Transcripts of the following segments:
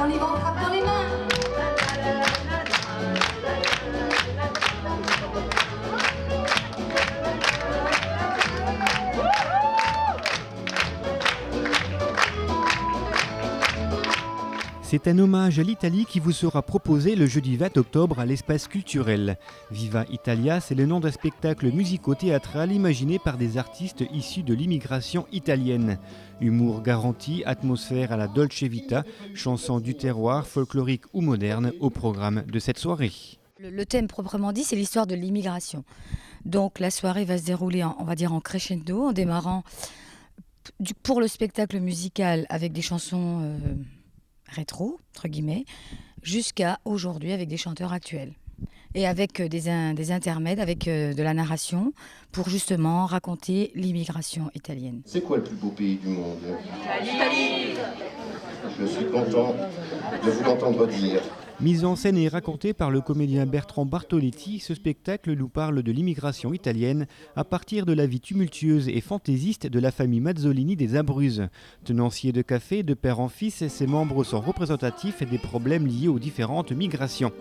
on y va, on frappe dans les mains. C'est un hommage à l'Italie qui vous sera proposé le jeudi 20 octobre à l'espace culturel. Viva Italia, c'est le nom d'un spectacle musico-théâtral imaginé par des artistes issus de l'immigration italienne. Humour garanti, atmosphère à la Dolce Vita, chansons du terroir, folklorique ou moderne au programme de cette soirée. Le thème proprement dit, c'est l'histoire de l'immigration. Donc la soirée va se dérouler, on va dire en crescendo, en démarrant pour le spectacle musical avec des chansons rétro, entre guillemets, jusqu'à aujourd'hui avec des chanteurs actuels. Et avec des intermèdes, avec de la narration, pour justement raconter l'immigration italienne. C'est quoi le plus beau pays du monde? L'Italie. Je suis content de vous l'entendre dire. Mise en scène et racontée par le comédien Bertrand Bartoletti, ce spectacle nous parle de l'immigration italienne à partir de la vie tumultueuse et fantaisiste de la famille Mazzolini des Abruzzes. Tenancier de café, de père en fils, ses membres sont représentatifs des problèmes liés aux différentes migrations.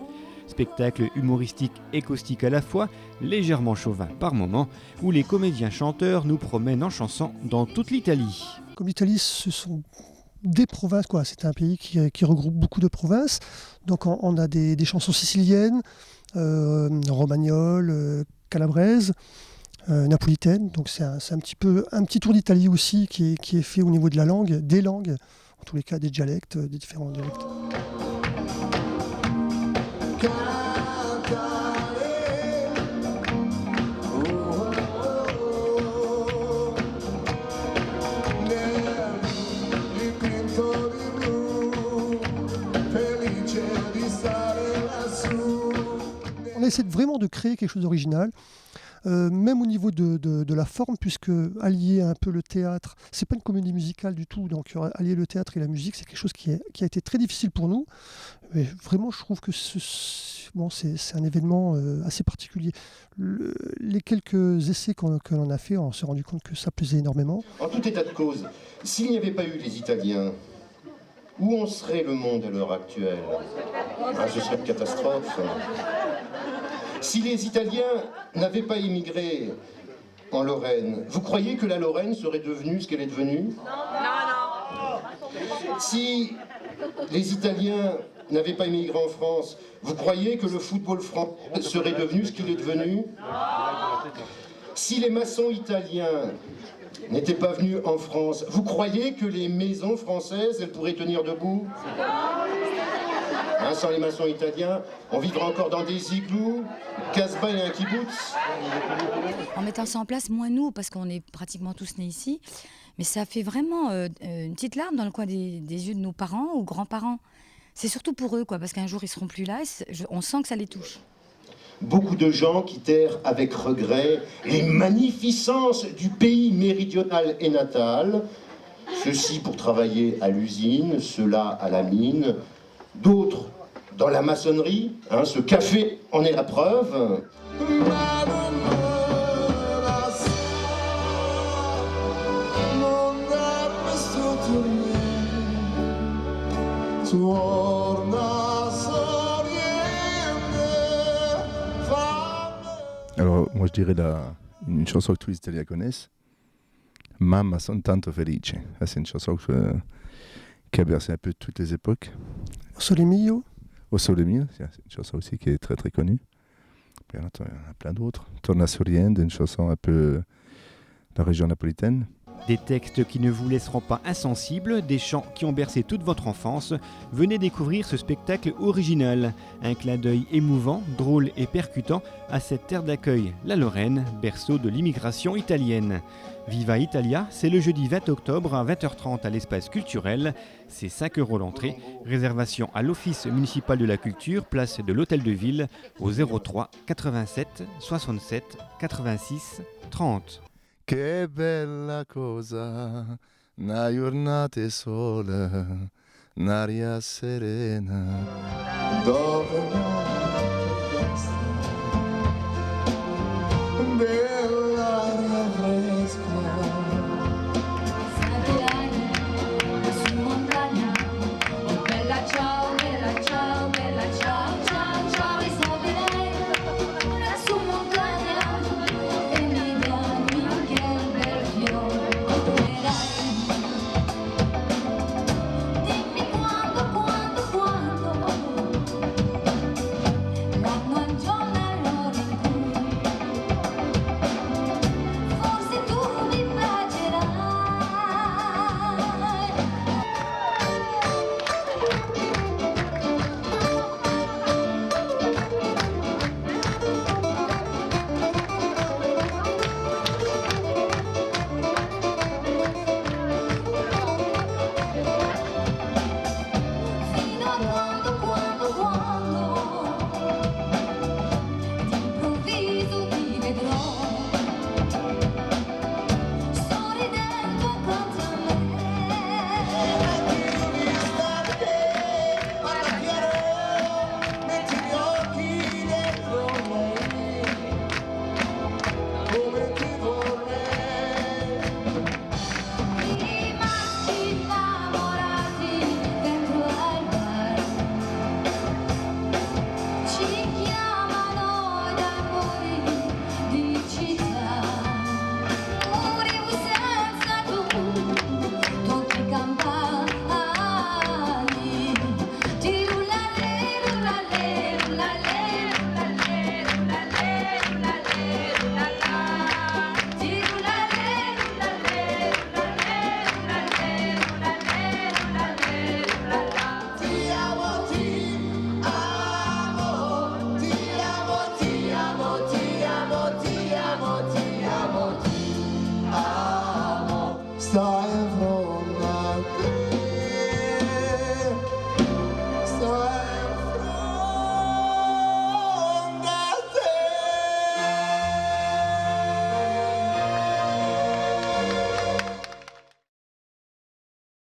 Spectacle humoristique et caustique à la fois, légèrement chauvin par moments, où les comédiens-chanteurs nous promènent en chanson dans toute l'Italie. Comme l'Italie, ce sont des provinces, quoi. C'est un pays qui regroupe beaucoup de provinces. Donc on a des chansons siciliennes, romagnoles, calabraises, napolitaines. Donc c'est un petit tour d'Italie aussi qui est fait au niveau de la langue, des langues, en tous les cas des dialectes, des différents dialectes. On essaie vraiment de créer quelque chose d'original, même au niveau de la forme, puisque allier un peu le théâtre, c'est pas une comédie musicale du tout, donc allier le théâtre et la musique, c'est quelque chose qui a été très difficile pour nous. Mais vraiment, je trouve que c'est un événement assez particulier. Les quelques essais que l'on a fait, on s'est rendu compte que ça plaisait énormément. En tout état de cause, s'il n'y avait pas eu les Italiens, où en serait le monde à l'heure actuelle? Ce serait une catastrophe. Si les Italiens n'avaient pas immigré en Lorraine, vous croyez que la Lorraine serait devenue ce qu'elle est devenue? Non. Si les Italiens n'avaient pas immigré en France, vous croyez que le football français serait devenu ce qu'il est devenu? Si les maçons italiens n'étaient pas venus en France, vous croyez que les maisons françaises, elles pourraient tenir debout? Sans les maçons italiens, on vivra encore dans des igloos, Casbah et un kibbutz. En mettant ça en place, moins nous, parce qu'on est pratiquement tous nés ici, mais ça fait vraiment une petite larme dans le coin des yeux de nos parents ou grands-parents. C'est surtout pour eux, parce qu'un jour ils seront plus là, on sent que ça les touche. Beaucoup de gens quittèrent avec regret les magnificences du pays méridional et natal, ceux-ci pour travailler à l'usine, ceux-là à la mine, d'autres dans la maçonnerie, ce café en est la preuve. Alors, moi je dirais une chanson que tous les Italiens connaissent, Mamma son tanto felice. C'est une chanson qui a bercé un peu toutes les époques. Au Sole Mio. Au Sole Mio, c'est une chanson aussi qui est très très connue. Puis il y en a plein d'autres. Torna Sorriende, une chanson un peu de la région napolitaine. Des textes qui ne vous laisseront pas insensibles, des chants qui ont bercé toute votre enfance. Venez découvrir ce spectacle original. Un clin d'œil émouvant, drôle et percutant à cette terre d'accueil, la Lorraine, berceau de l'immigration italienne. Viva Italia, c'est le jeudi 20 octobre à 20h30 à l'espace culturel. C'est 5 € l'entrée. Réservation à l'Office municipal de la culture, place de l'Hôtel de Ville, au 03 87 67 86 30. Che bella cosa, una giornata sola, un'aria serena. Dove